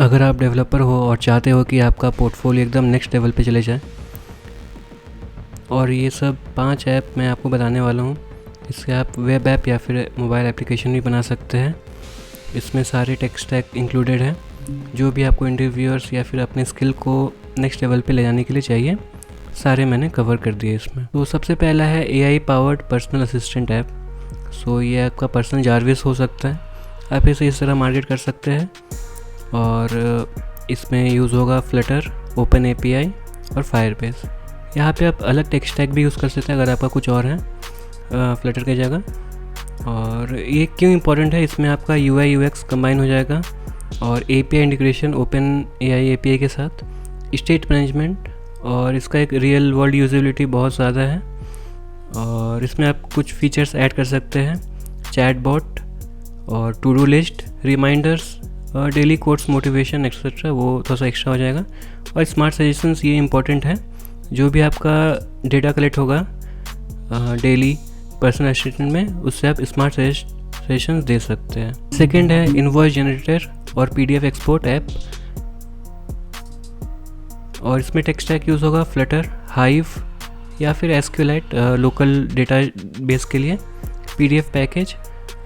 अगर आप डेवलपर हो और चाहते हो कि आपका पोर्टफोलियो एकदम नेक्स्ट लेवल पे चले जाए, और ये सब 5 ऐप मैं आपको बताने वाला हूँ। इससे आप वेब ऐप या फिर मोबाइल एप्लीकेशन भी बना सकते हैं। इसमें सारे टेक स्टैक इंक्लूडेड हैं जो भी आपको इंटरव्यूअर्स या फिर अपने स्किल को नेक्स्ट लेवल पे ले जाने के लिए चाहिए, सारे मैंने कवर कर दिए इसमें। तो सबसे पहला है AI powered personal assistant app. So ये आपका पर्सनल जार्विस हो सकता है, आप इसे इस तरह मार्केट कर सकते हैं। और इसमें यूज़ होगा फ्लटर, ओपन API और फायरबेस। यहाँ पे आप अलग टेक स्टैक भी यूज़ कर सकते हैं अगर आपका कुछ और है फ्लटर की जगह। और ये क्यों इम्पोर्टेंट है, इसमें आपका UI UX कंबाइन हो जाएगा और API integration open AI API के साथ, स्टेट मैनेजमेंट, और इसका एक रियल वर्ल्ड यूजेबिलिटी बहुत ज़्यादा है। और इसमें आप कुछ फीचर्स ऐड कर सकते हैं, चैटबॉट और to do list, reminders, daily codes, motivation etcetera, वो थोड़ा सा एक्स्ट्रा हो जाएगा। और स्मार्ट सजेशंस, ये इंपॉर्टेंट है। जो भी आपका डेटा कलेक्ट होगा डेली पर्सनल असिस्टेंट में, उससे आप स्मार्ट सजेशंस दे सकते हैं। सेकंड है इनवॉइस जनरेटर और PDF एक्सपोर्ट ऐप। और इसमें टेक स्टैक यूज़ होगा फ्लटर, हाइव या फिर SQLite लोकल डेटा बेस के लिए, PDF पैकेज।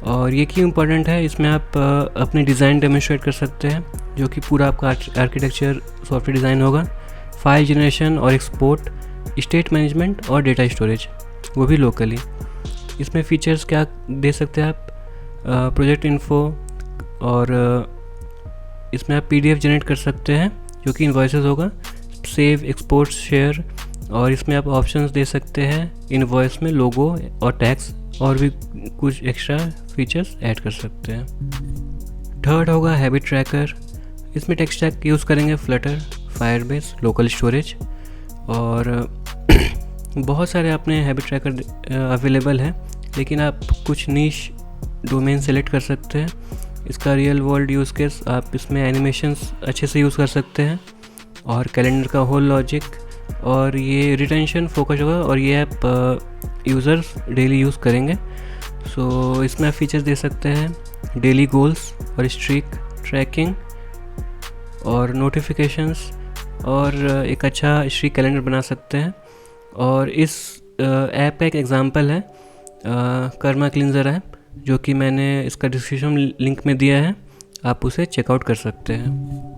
और ये क्यों इम्पोर्टेंट है, इसमें आप अपनी डिज़ाइन डेमोन्स्ट्रेट कर सकते हैं, जो कि पूरा आपका आर्किटेक्चर सॉफ्टवेयर डिज़ाइन होगा, फाइल जनरेशन और एक्सपोर्ट, स्टेट मैनेजमेंट और डेटा स्टोरेज, वो भी लोकली। इसमें फीचर्स क्या दे सकते हैं आप, प्रोजेक्ट इन्फो, और इसमें आप PDF जनरेट कर सकते हैं जो कि इन्वॉइसेस होगा, सेव, एक्सपोर्ट, शेयर। और इसमें आप ऑप्शंस दे सकते हैं इनवॉइस में लोगो और टैक्स, और भी कुछ एक्स्ट्रा फीचर्स ऐड कर सकते हैं। थर्ड होगा हैबिट ट्रैकर। इसमें टेक स्टैक यूज़ करेंगे फ्लटर, फायरबेस, लोकल स्टोरेज, और बहुत सारे अपने हैबिट ट्रैकर अवेलेबल है, लेकिन आप कुछ नीश डोमेन सेलेक्ट कर सकते हैं। इसका रियल वर्ल्ड यूज़ केस, आप इसमें एनिमेशंस अच्छे से यूज़ कर सकते हैं, और कैलेंडर का होल लॉजिक, और ये रिटेंशन फोकस होगा, और ये आप यूज़र्स डेली यूज़ करेंगे। सो इसमें आप फीचर्स दे सकते हैं डेली गोल्स और स्ट्रीक ट्रैकिंग और नोटिफिकेशंस, और एक अच्छा स्ट्रीक कैलेंडर बना सकते हैं। और इस ऐप का एक एग्जांपल है कर्मा क्लींजर ऐप, जो कि मैंने इसका डिस्क्रिप्शन लिंक में दिया है, आप उसे चेकआउट कर सकते हैं।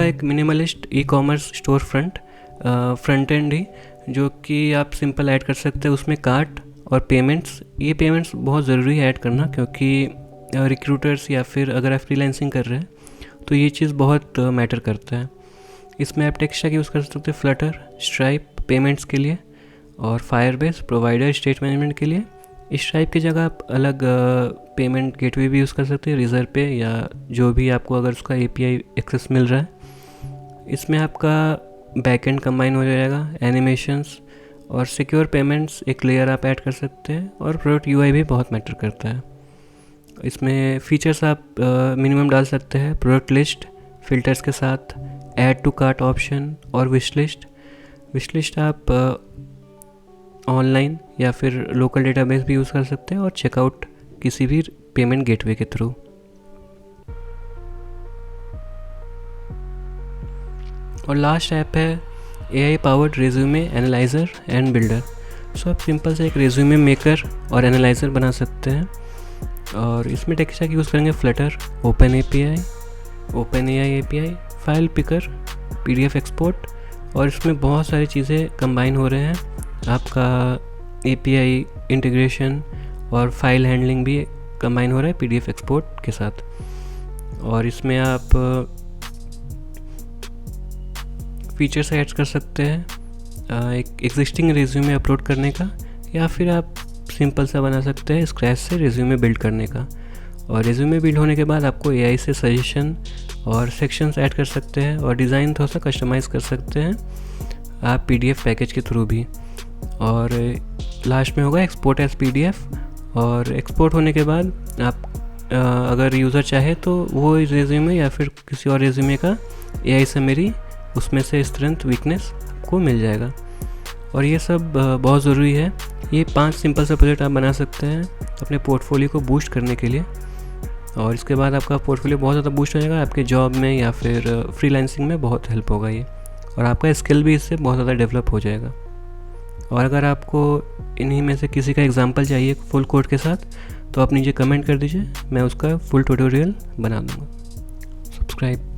एक minimalist ecommerce store front end ही, जो कि आप सिंपल ऐड कर सकते हैं उसमें कार्ट और पेमेंट्स। ये पेमेंट्स बहुत ज़रूरी है ऐड करना, क्योंकि रिक्रूटर्स या फिर अगर आप फ्रीलांसिंग कर रहे हैं तो ये चीज़ बहुत मैटर करता है। इसमें आप टेक स्टैक यूज़ कर सकते हैं फ्लटर, स्ट्राइप पेमेंट्स के लिए, और फायरबेस प्रोवाइडर स्टेट मैनेजमेंट के लिए। स्ट्राइप की जगह आप अलग पेमेंट गेटवे भी यूज़ कर सकते हैं, रिजर्व पे या जो भी आपको अगर उसका API एक्सेस मिल रहा है। इसमें आपका बैकएंड कंबाइन हो जाएगा, एनिमेशंस और सिक्योर पेमेंट्स एक लेयर आप ऐड कर सकते हैं, और प्रोडक्ट UI भी बहुत मैटर करता है। इसमें फीचर्स आप मिनिमम डाल सकते हैं, प्रोडक्ट लिस्ट फिल्टर्स के साथ, ऐड टू कार्ट ऑप्शन, और विश लिस्ट आप ऑनलाइन या फिर लोकल डेटाबेस भी यूज़ कर सकते हैं, और चेकआउट किसी भी पेमेंट गेटवे के थ्रू। और लास्ट ऐप है AI powered resume analyser and builder. So आप सिंपल से एक रेज्यूमे मेकर और एनालाइज़र बना सकते हैं, और इसमें टेक स्टैक यूज़ करेंगे Flutter, open AI API, file picker, PDF export, और इसमें बहुत सारी चीज़ें कंबाइन हो रहे हैं। आपका API इंटीग्रेशन और फाइल हैंडलिंग भी कंबाइन हो रहा है PDF एक्सपोर्ट के साथ। और इसमें आप फीचर्स ऐड कर सकते हैं एक एग्जिस्टिंग रेज्यूमे अपलोड करने का, या फिर आप सिंपल सा बना सकते हैं स्क्रैच से रेज्यूमे बिल्ड करने का। और रेज्यूमे बिल्ड होने के बाद आपको AI से सजेशन और सेक्शंस ऐड कर सकते हैं, और डिज़ाइन थोड़ा सा कस्टमाइज़ कर सकते हैं आप PDF पैकेज के थ्रू भी। और लास्ट में होगा एक्सपोर्ट एज PDF, और एक्सपोर्ट होने के बाद आप अगर यूज़र चाहे तो वो इस रेज्यूमे या फिर किसी और रेज्यूमे का AI समरी, उसमें से स्ट्रेंथ वीकनेस को मिल जाएगा। और ये सब बहुत ज़रूरी है। ये 5 सिंपल से प्रोजेक्ट आप बना सकते हैं अपने पोर्टफोलियो को बूस्ट करने के लिए। और इसके बाद आपका पोर्टफोलियो बहुत ज़्यादा बूस्ट हो जाएगा, आपके जॉब में या फिर फ्रीलांसिंग में बहुत हेल्प होगा ये, और आपका स्किल भी इससे बहुत ज़्यादा डेवलप हो जाएगा। और अगर आपको इन्हीं में से किसी का एग्जांपल चाहिए फुल कोड के साथ, तो आप नीचे कमेंट कर दीजिए, मैं उसका फुल ट्यूटोरियल बना दूँगा। सब्सक्राइब।